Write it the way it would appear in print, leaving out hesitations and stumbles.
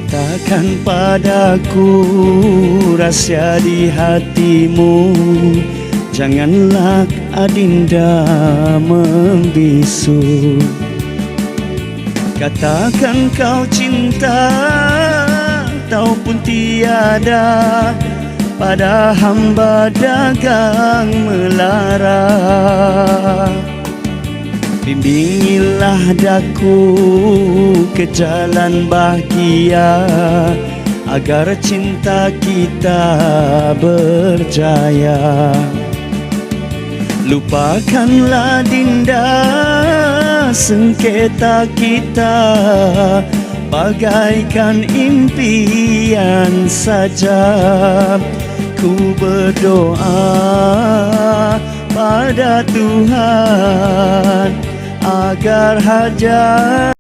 Katakan padaku rahsia di hatimu, janganlah adinda membisu. Katakan kau cinta ataupun tiada pada hamba dagang melara. Bimbingilah daku ke jalan bahagia, agar cinta kita berjaya. Lupakanlah dinda sengketa kita, bagaikan impian saja. Ku berdoa pada Tuhan agar hajat